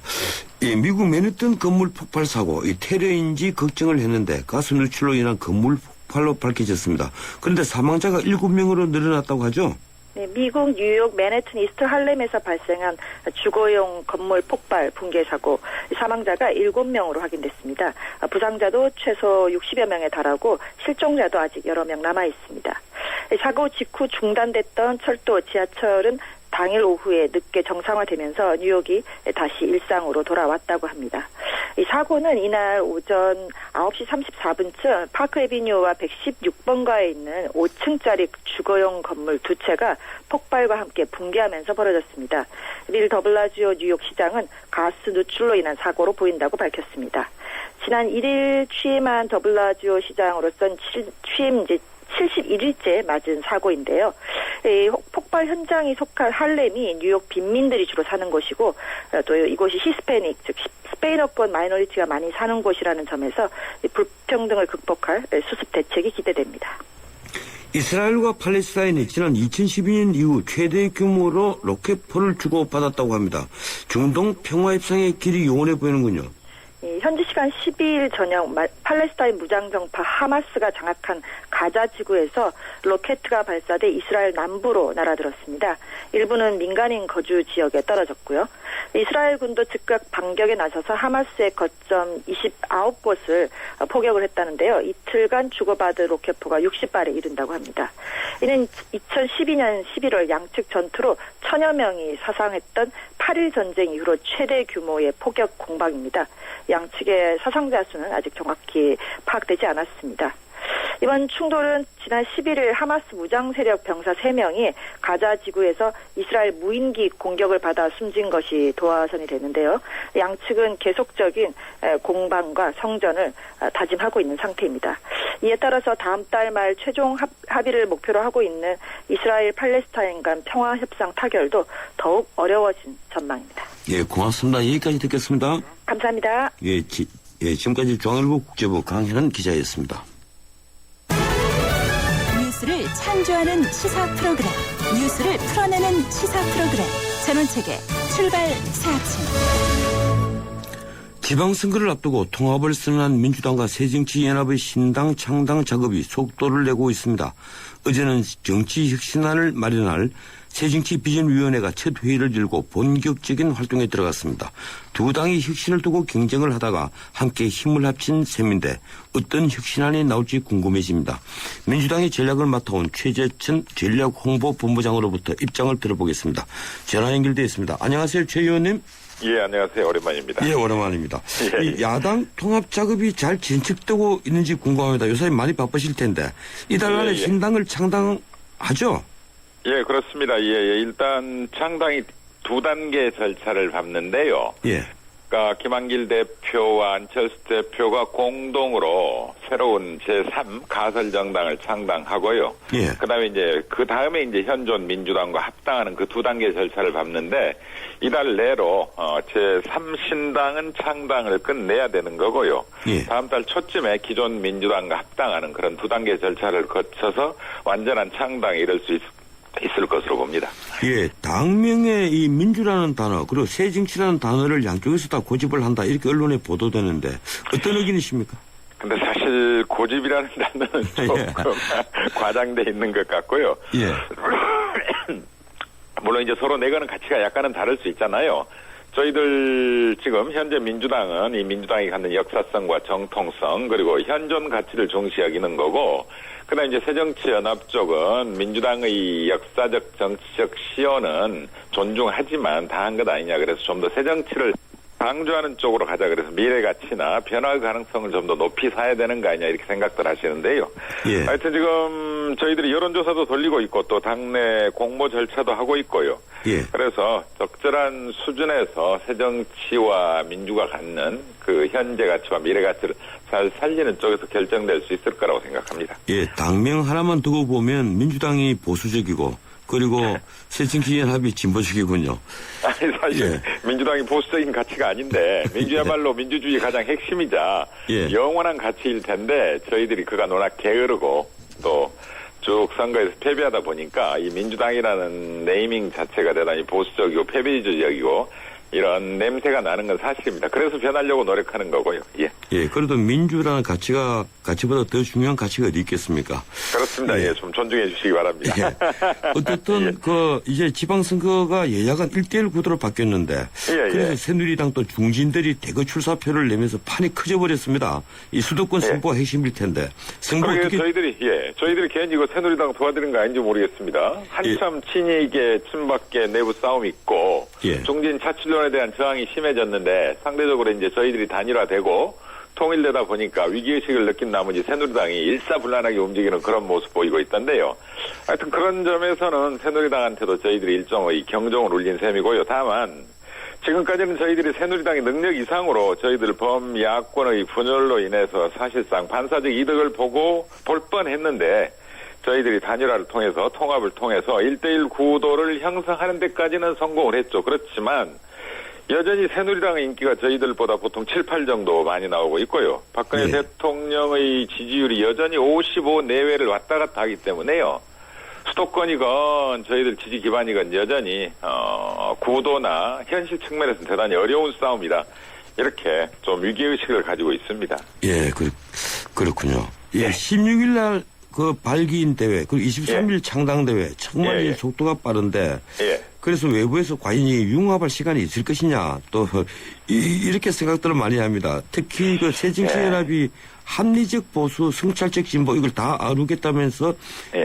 예, 미국 맨해튼 건물 폭발 사고, 이 테러인지 걱정을 했는데 가스 누출로 인한 건물 폭발로 밝혀졌습니다. 그런데 사망자가 7명으로 늘어났다고 하죠? 네, 미국 뉴욕 맨해튼 이스트 할렘에서 발생한 주거용 건물 폭발 붕괴 사고 사망자가 7명으로 확인됐습니다. 부상자도 최소 60여 명에 달하고 실종자도 아직 여러 명 남아 있습니다. 사고 직후 중단됐던 철도, 지하철은 당일 오후에 늦게 정상화되면서 뉴욕이 다시 일상으로 돌아왔다고 합니다. 이 사고는 이날 오전 9시 34분쯤 파크 에비뉴와 116번가에 있는 5층짜리 주거용 건물 2채가 폭발과 함께 붕괴하면서 벌어졌습니다. 빌 더블라지오 뉴욕 시장은 가스 누출로 인한 사고로 보인다고 밝혔습니다. 지난 1일 취임한 더블라지오 시장으로선 취임 이제 71일째 맞은 사고인데요. 폭발 현장이 속한 할렘이 뉴욕 빈민들이 주로 사는 곳이고 또 이곳이 히스패닉, 즉 스페인어권 마이너리티가 많이 사는 곳이라는 점에서 불평등을 극복할 수습 대책이 기대됩니다. 이스라엘과 팔레스타인이 지난 2012년 이후 최대 규모로 로켓포를 주고받았다고 합니다. 중동 평화 협상의 길이 용원해 보이는군요. 현지 시간 12일 저녁 팔레스타인 무장정파 하마스가 장악한 가자 지구에서 로켓가 발사돼 이스라엘 남부로 날아들었습니다. 일부는 민간인 거주 지역에 떨어졌고요. 이스라엘 군도 즉각 반격에 나서서 하마스의 거점 29곳을 포격을 했다는데요. 이틀간 주고받은 로켓포가 60발에 이른다고 합니다. 이는 2012년 11월 양측 전투로 1000여 명이 사상했던 8일 전쟁 이후로 최대 규모의 포격 공방입니다. 양측의 사상자 수는 아직 정확히 파악되지 않았습니다. 이번 충돌은 지난 11일 하마스 무장 세력 병사 3명이 가자 지구에서 이스라엘 무인기 공격을 받아 숨진 것이 도화선이 되는데요. 양측은 계속적인 공방과 성전을 다짐하고 있는 상태입니다. 이에 따라서 다음 달 말 최종 합의를 목표로 하고 있는 이스라엘 팔레스타인 간 평화협상 타결도 더욱 어려워진 전망입니다. 예, 고맙습니다. 여기까지 듣겠습니다. 감사합니다. 예, 지금까지 중앙일보 국제부 강현은 기자였습니다. 뉴스를 창조하는 시사 프로그램, 뉴스를 풀어내는 시사 프로그램, 전원책의 출발 새 아침. 지방선거를 앞두고 통합을 선언한 민주당과 새정치연합의 신당 창당 작업이 속도를 내고 있습니다. 어제는 정치혁신안을 마련할 새정치비전위원회가 첫 회의를 열고 본격적인 활동에 들어갔습니다. 두 당이 혁신을 두고 경쟁을 하다가 함께 힘을 합친 셈인데 어떤 혁신안이 나올지 궁금해집니다. 민주당의 전략을 맡아온 최재천 전략홍보본부장으로부터 입장을 들어보겠습니다. 전화 연결되어 있습니다. 안녕하세요, 최 의원님. 예, 안녕하세요. 오랜만입니다. 예, 오랜만입니다. 예, 이 야당 통합 작업이 잘 진척되고 있는지 궁금합니다. 요새 많이 바쁘실 텐데 이달 안에 신당을 창당하죠? 예, 그렇습니다. 예, 일단 창당이 2단계 절차를 밟는데요. 예. 그러니까 김한길 대표와 안철수 대표가 공동으로 새로운 제3 가설정당을 창당하고요. 예. 그다음에 이제 그 다음에 이제 현존 민주당과 합당하는 그 2단계 절차를 밟는데 이달 내로 제3 신당은 창당을 끝내야 되는 거고요. 예. 다음 달 초쯤에 기존 민주당과 합당하는 그런 2단계 절차를 거쳐서 완전한 창당에 이를 수 있을 것으로 봅니다. 예, 당명에 이 민주라는 단어 그리고 새정치라는 단어를 양쪽에서 다 고집을 한다 이렇게 언론에 보도되는데 어떤 의견이십니까? 근데 사실 고집이라는 단어는 조금 과장돼 있는 것 같고요. 예. 물론 이제 서로 내거는 가치가 약간은 다를 수 있잖아요. 저희들 지금 현재 민주당은 이 민주당이 갖는 역사성과 정통성 그리고 현존 가치를 중시 여기는 거고 그다음 이제 새정치연합 쪽은 민주당의 역사적 정치적 시효는 존중하지만 다 한 것 아니냐 그래서 좀 더 새정치를 강조하는 쪽으로 가자 그래서 미래 가치나 변화 가능성을 좀 더 높이 사야 되는 거 아니냐 이렇게 생각들 하시는데요. 예. 하여튼 지금 저희들이 여론조사도 돌리고 있고 또 당내 공모 절차도 하고 있고요. 예. 그래서 적절한 수준에서 새정치와 민주가 갖는 그 현재 가치와 미래 가치를 잘 살리는 쪽에서 결정될 수 있을 거라고 생각합니다. 예, 당명 하나만 두고 보면 민주당이 보수적이고 그리고 새정치연합이 진보적이군요. 아니 사실 민주당이 보수적인 가치가 아닌데 민주야말로 민주주의 가장 핵심이자 영원한 가치일 텐데 저희들이 그간 워낙 게으르고 또 쭉 선거에서 패배하다 보니까 이 민주당이라는 네이밍 자체가 대단히 보수적이고 패배주의적이고 이런 냄새가 나는 건 사실입니다. 그래서 변하려고 노력하는 거고요. 예. 예, 그래도 민주라는 가치보다 더 중요한 가치가 어디 있겠습니까? 그렇습니다. 예, 좀 존중해 주시기 바랍니다. 예. 어쨌든 이제 지방선거가 여야간 1대1 구도로 바뀌었는데 그래서 새누리당 또 중진들이 대거 출사표를 내면서 판이 커져버렸습니다. 이 수도권 승부가 핵심일 텐데. 그러게 어떻게... 저희들이 괜히 이거 새누리당 도와드린 거 아닌지 모르겠습니다. 한참 친이계 친박계 내부 싸움이 있고 중진 차출론에 대한 저항이 심해졌는데 상대적으로 이제 저희들이 단일화되고 통일되다 보니까 위기의식을 느낀 나머지 새누리당이 일사불란하게 움직이는 그런 모습 보이고 있던데요. 하여튼 그런 점에서는 새누리당한테도 저희들이 일종의 경종을 울린 셈이고요. 다만 지금까지는 저희들이 새누리당의 능력 이상으로 저희들 범야권의 분열로 인해서 사실상 반사적 이득을 볼 뻔했는데 저희들이 단일화를 통해서 통합을 통해서 1대1 구도를 형성하는 데까지는 성공을 했죠. 그렇지만 여전히 새누리당의 인기가 저희들보다 보통 7, 8 정도 많이 나오고 있고요. 박근혜 대통령의 지지율이 여전히 55 내외를 왔다 갔다 하기 때문에요. 수도권이건 저희들 지지 기반이건 여전히 구도나 현실 측면에서는 대단히 어려운 싸움이다. 이렇게 좀 위기의식을 가지고 있습니다. 예, 그렇군요. 예, 16일 날 그 발기인 대회 그리고 23일 창당 대회 정말 이 속도가 빠른데 그래서 외부에서 과연 이 융합할 시간이 있을 것이냐 또 이렇게 생각들을 많이 합니다. 특히 그 새정치연합이 합리적 보수, 성찰적 진보 이걸 다 아우르겠다면서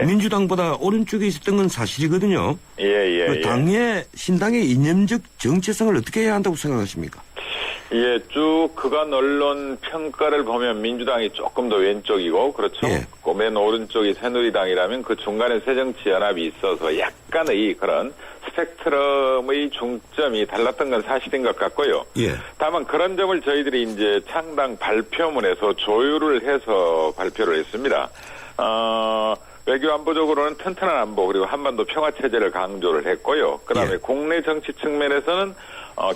민주당보다 오른쪽에 있었던 건 사실이거든요. 그 당의 신당의 이념적 정체성을 어떻게 해야 한다고 생각하십니까? 예, 쭉 그간 언론 평가를 보면 민주당이 조금 더 왼쪽이고 그렇죠. 그 맨 오른쪽이 새누리당이라면 그 중간에 새정치연합이 있어서 약간의 그런 스펙트럼의 중점이 달랐던 건 사실인 것 같고요. 다만 그런 점을 저희들이 이제 창당 발표문에서 조율을 해서 발표를 했습니다. 외교 안보적으로는 튼튼한 안보 그리고 한반도 평화 체제를 강조를 했고요. 그다음에 국내 정치 측면에서는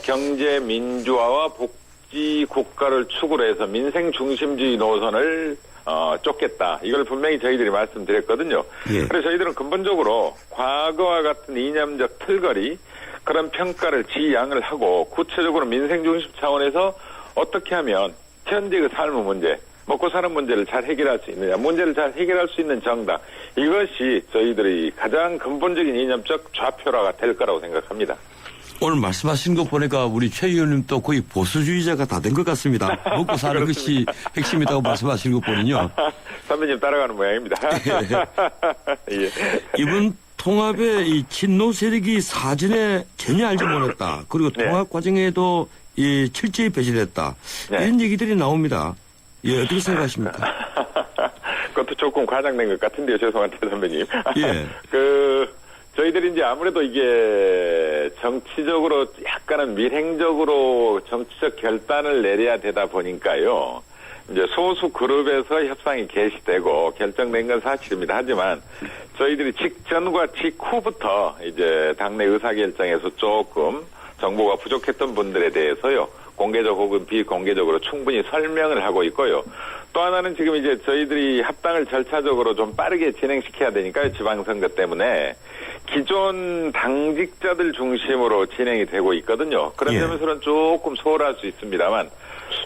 경제 민주화와 복지 국가를 축으로 해서 민생 중심주의 노선을 쫓겠다. 이걸 분명히 저희들이 말씀드렸거든요. 그래서 저희들은 근본적으로 과거와 같은 이념적 틀거리 그런 평가를 지양을 하고 구체적으로 민생 중심 차원에서 어떻게 하면 현재 그 삶의 문제 먹고 사는 문제를 잘 해결할 수 있느냐, 문제를 잘 해결할 수 있는 정당, 이것이 저희들이 가장 근본적인 이념적 좌표라가 될 거라고 생각합니다. 오늘 말씀하신 거 보니까 우리 최 의원님도 거의 보수주의자가 다 된 것 같습니다. 먹고 사는 것이 핵심이라고 말씀하신 거 보면요. 선배님 따라가는 모양입니다. 이번 통합의 이 친노 세력이 사전에 전혀 알지 못했다. 그리고 통합 과정에도 이 철저히 배제됐다. 이런 얘기들이 나옵니다. 어떻게 생각하십니까? 그것도 조금 과장된 것 같은데요. 죄송한데 선배님. 저희들이 이제 아무래도 이게 정치적으로 약간은 밀행적으로 정치적 결단을 내려야 되다 보니까요. 이제 소수 그룹에서 협상이 개시되고 결정된 건 사실입니다. 하지만 저희들이 직전과 직후부터 이제 당내 의사결정에서 조금 정보가 부족했던 분들에 대해서요. 공개적 혹은 비공개적으로 충분히 설명을 하고 있고요. 또 하나는 지금 이제 저희들이 합당을 절차적으로 좀 빠르게 진행시켜야 되니까요. 지방선거 때문에 기존 당직자들 중심으로 진행이 되고 있거든요. 그런 점에서는 조금 소홀할 수 있습니다만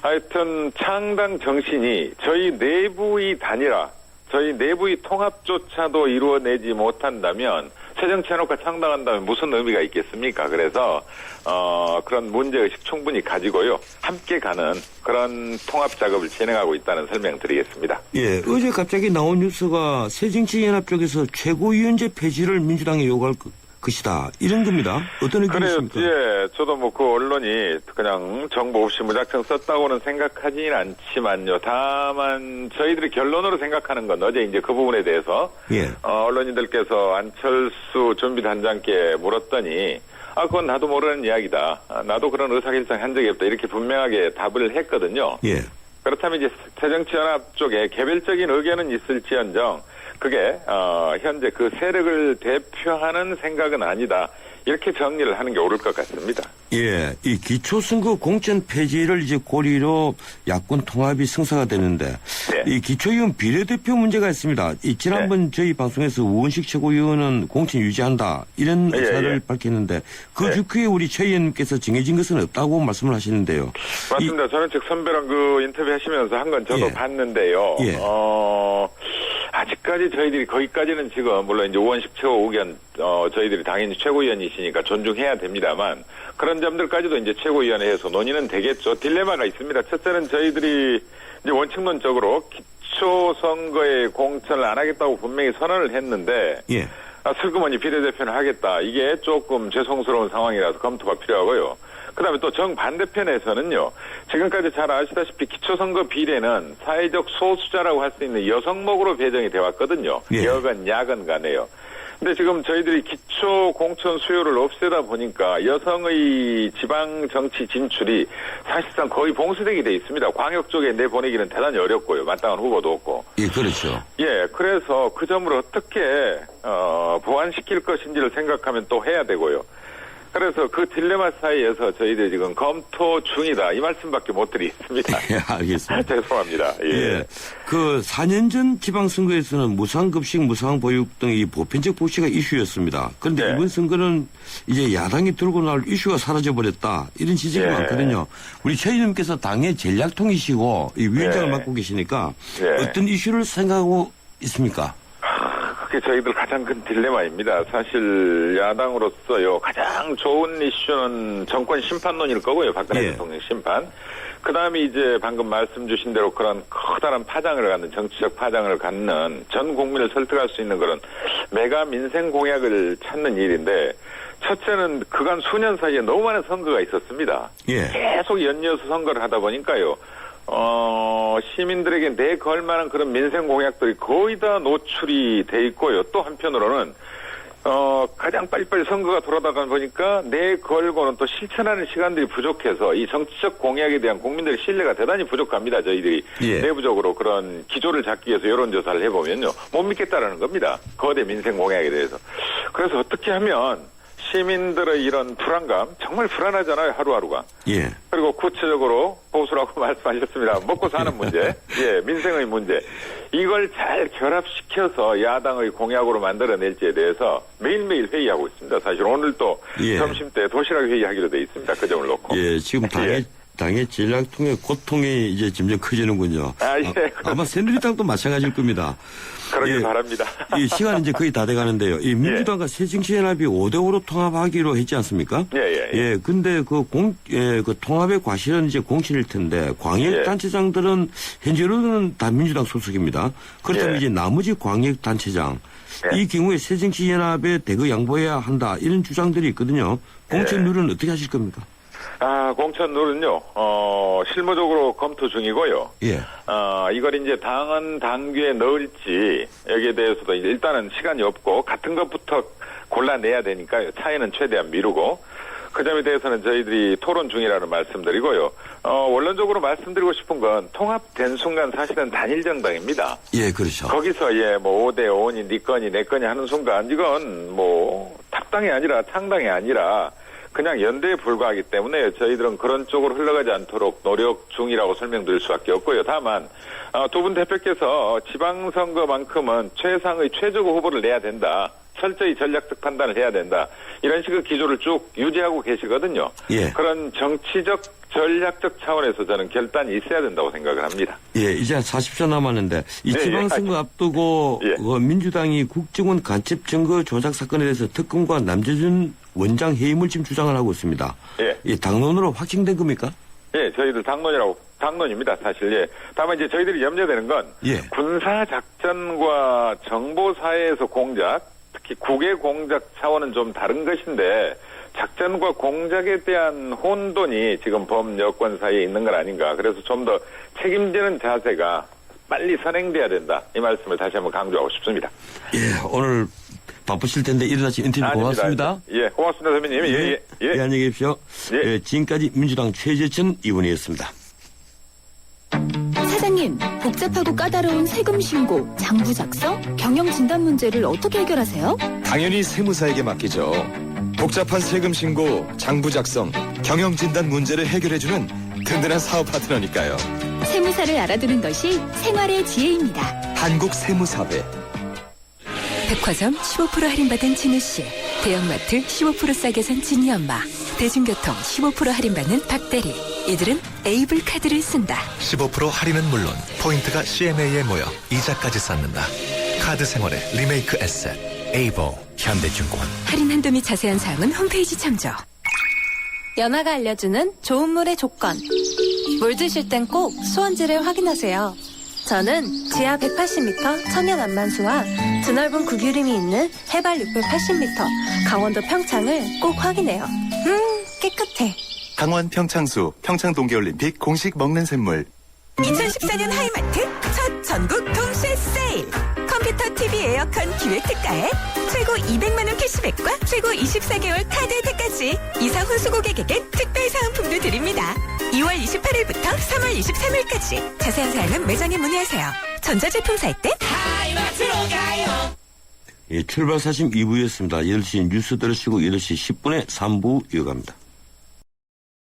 하여튼 창당 정신이 저희 내부의 단일화, 저희 내부의 통합조차도 이루어내지 못한다면 새정치연합과 창당한다면 무슨 의미가 있겠습니까? 그래서 그런 문제의식 충분히 가지고요. 함께 가는 그런 통합 작업을 진행하고 있다는 설명드리겠습니다. 어제 갑자기 나온 뉴스가 새정치연합 쪽에서 최고위원제 폐지를 민주당에 요구할 것이다. 이런 겁니다. 어떤 의견이십니까? 저도 뭐 그 언론이 그냥 정보 없이 무작정 썼다고는 생각하지는 않지만요. 다만 저희들이 결론으로 생각하는 건 어제 이제 그 부분에 대해서 언론인들께서 안철수 준비단장께 물었더니 그건 나도 모르는 이야기다. 나도 그런 의사결정 한 적이 없다. 이렇게 분명하게 답을 했거든요. 그렇다면 이제 새정치연합 쪽에 개별적인 의견은 있을지언정 그게 현재 그 세력을 대표하는 생각은 아니다. 이렇게 정리를 하는 게 옳을 것 같습니다. 이 기초선거 공천 폐지를 이제 고리로 야권 통합이 성사가 되는데 이 기초의원 비례대표 문제가 있습니다. 지난번 저희 방송에서 우원식 최고위원은 공천 유지한다 이런 의사를 밝혔는데 그 직후에 우리 최 의원님께서 정해진 것은 없다고 말씀을 하시는데요. 맞습니다. 저는 즉 선배랑 그 인터뷰 하시면서 한 건 저도 봤는데요. 아직까지 저희들이 거기까지는 지금 물론 이제 우원식 최고 의견 저희들이 당연히 최고위원이시니까 존중해야 됩니다만 그런 점들까지도 이제 최고위원회에서 논의는 되겠죠. 딜레마가 있습니다. 첫째는 저희들이 이제 원칙론적으로 기초 선거에 공천을 안 하겠다고 분명히 선언을 했는데 슬그머니 비례대표는 하겠다. 이게 조금 죄송스러운 상황이라서 검토가 필요하고요. 그다음에 또 정반대편에서는요. 지금까지 잘 아시다시피 기초선거 비례는 사회적 소수자라고 할 수 있는 여성목으로 배정이 돼 왔거든요. 여건 야건 간에요. 근데 지금 저희들이 기초 공천 수요를 없애다 보니까 여성의 지방 정치 진출이 사실상 거의 봉쇄되게 돼 있습니다. 광역 쪽에 내보내기는 대단히 어렵고요. 마땅한 후보도 없고. 그렇죠. 그래서 그 점을 어떻게 보완시킬 것인지를 생각하면 또 해야 되고요. 그래서 그 딜레마 사이에서 저희들이 지금 검토 중이다. 이 말씀밖에 못 드리겠습니다. 알겠습니다. 죄송합니다. 그 4년 전 지방선거에서는 무상급식, 무상보육 등 이 보편적 복지가 이슈였습니다. 그런데 이번 선거는 이제 야당이 들고 나올 이슈가 사라져버렸다. 이런 지적이 많거든요. 우리 최 의원님께서 당의 전략통이시고 이 위원장을 맡고 계시니까 어떤 이슈를 생각하고 있습니까? 그게 저희들 가장 큰 딜레마입니다. 사실 야당으로서요 가장 좋은 이슈는 정권 심판 논의일 거고요. 박근혜 대통령 심판. 그다음에 이제 방금 말씀 주신 대로 그런 커다란 파장을 갖는 정치적 파장을 갖는 전 국민을 설득할 수 있는 그런 메가 민생 공약을 찾는 일인데 첫째는 그간 수년 사이에 너무 많은 선거가 있었습니다. 계속 연이어서 선거를 하다 보니까요. 시민들에게 내걸 만한 그런 민생 공약들이 거의 다 노출이 돼 있고요. 또 한편으로는 가장 빨리빨리 선거가 돌아다가 보니까 내걸고는 또 실천하는 시간들이 부족해서 이 정치적 공약에 대한 국민들의 신뢰가 대단히 부족합니다. 저희들이 내부적으로 그런 기조를 잡기 위해서 여론조사를 해보면요. 못 믿겠다라는 겁니다. 거대 민생 공약에 대해서. 그래서 어떻게 하면 시민들의 이런 불안감, 정말 불안하잖아요, 하루하루가. 그리고 구체적으로 보수라고 말씀하셨습니다. 먹고 사는 문제, 민생의 문제. 이걸 잘 결합시켜서 야당의 공약으로 만들어낼지에 대해서 매일매일 회의하고 있습니다. 사실 오늘도 점심 때 도시락 회의하기로 돼 있습니다. 그 점을 놓고. 지금 당의 전략통의 고통이 이제 점점 커지는군요. 아마 새누리당도 마찬가지일 겁니다. 그러길 바랍니다. 이 시간이 이제 거의 다 돼가는데요. 이 민주당과 새정치연합이 5대5로 통합하기로 했지 않습니까? 근데 그 통합의 과실은 이제 공신일 텐데 광역단체장들은 현재로는 다 민주당 소속입니다. 그렇다면 이제 나머지 광역단체장 이 경우에 새정치연합에 대거 양보해야 한다 이런 주장들이 있거든요. 공천 룰은 어떻게 하실 겁니까? 공천 룰은요, 실무적으로 검토 중이고요. 이걸 이제 당은 당규에 넣을지, 여기에 대해서도 일단은 시간이 없고, 같은 것부터 골라내야 되니까요. 차이는 최대한 미루고, 그 점에 대해서는 저희들이 토론 중이라는 말씀드리고요. 원론적으로 말씀드리고 싶은 건, 통합된 순간 사실은 단일 정당입니다. 그렇죠. 거기서 뭐 5대5니, 네 거니, 내 거니 하는 순간, 이건 뭐, 탑당이 아니라, 창당이 아니라, 그냥 연대에 불과하기 때문에 저희들은 그런 쪽으로 흘러가지 않도록 노력 중이라고 설명드릴 수밖에 없고요. 다만 두 분 대표께서 지방선거만큼은 최상의 최저고 후보를 내야 된다. 철저히 전략적 판단을 해야 된다. 이런 식의 기조를 쭉 유지하고 계시거든요. 그런 정치적 전략적 차원에서 저는 결단이 있어야 된다고 생각을 합니다. 이제 40초 남았는데 이 지방선거 앞두고 민주당이 국정원 간첩 증거 조작 사건에 대해서 특검과 남재준 원장 해임을 지금 주장을 하고 있습니다. 이 당론으로 확정된 겁니까? 저희들 당론입니다. 사실. 다만 이제 저희들이 염려되는 건 군사 작전과 정보 사회에서 공작, 특히 국외 공작 차원은 좀 다른 것인데 작전과 공작에 대한 혼돈이 지금 범여권 사이에 있는 건 아닌가. 그래서 좀 더 책임지는 자세가 빨리 선행돼야 된다. 이 말씀을 다시 한번 강조하고 싶습니다. 오늘 바쁘실 텐데 일어나신 인터뷰 고맙습니다. 고맙습니다, 선배님. 안녕히 계십시오. 지금까지 민주당 최재천 의원이었습니다. 사장님, 복잡하고 까다로운 세금 신고, 장부 작성, 경영 진단 문제를 어떻게 해결하세요? 당연히 세무사에게 맡기죠. 복잡한 세금 신고, 장부 작성, 경영 진단 문제를 해결해주는 든든한 사업 파트너니까요. 세무사를 알아두는 것이 생활의 지혜입니다. 한국세무사회. 백화점 15% 할인받은 진우씨, 대형마트 15% 싸게 산 진이엄마, 대중교통 15% 할인받는 박대리. 이들은 에이블 카드를 쓴다. 15% 할인은 물론 포인트가 CMA에 모여 이자까지 쌓는다. 카드 생활의 리메이크 에셋 에이블 현대증권. 할인 한도 및 자세한 사항은 홈페이지 참조. 연아가 알려주는 좋은 물의 조건. 물 드실 땐 꼭 수온지를 확인하세요. 저는 지하 180m 천연 안만수와 드넓은 구규림이 있는 해발 680m 강원도 평창을 꼭 확인해요. 깨끗해. 강원 평창수 평창동계올림픽 공식 먹는 샘물. 2014년 하이마트 첫 전국 동시에 세일. 컴퓨터, TV, 에어컨 기획 특가에 최고 200만 원 캐시백과 최고 24개월 카드 혜택까지 이사 후 수고객에겐 특별 사은품도 드립니다. 2월 28일부터 3월 23일까지 자세한 사항은 매장에 문의하세요. 전자제품 살 때 하이마트로 가요. 출발 사심 2부였습니다. 8시 뉴스 들으시고 8시 10분에 3부 이어갑니다.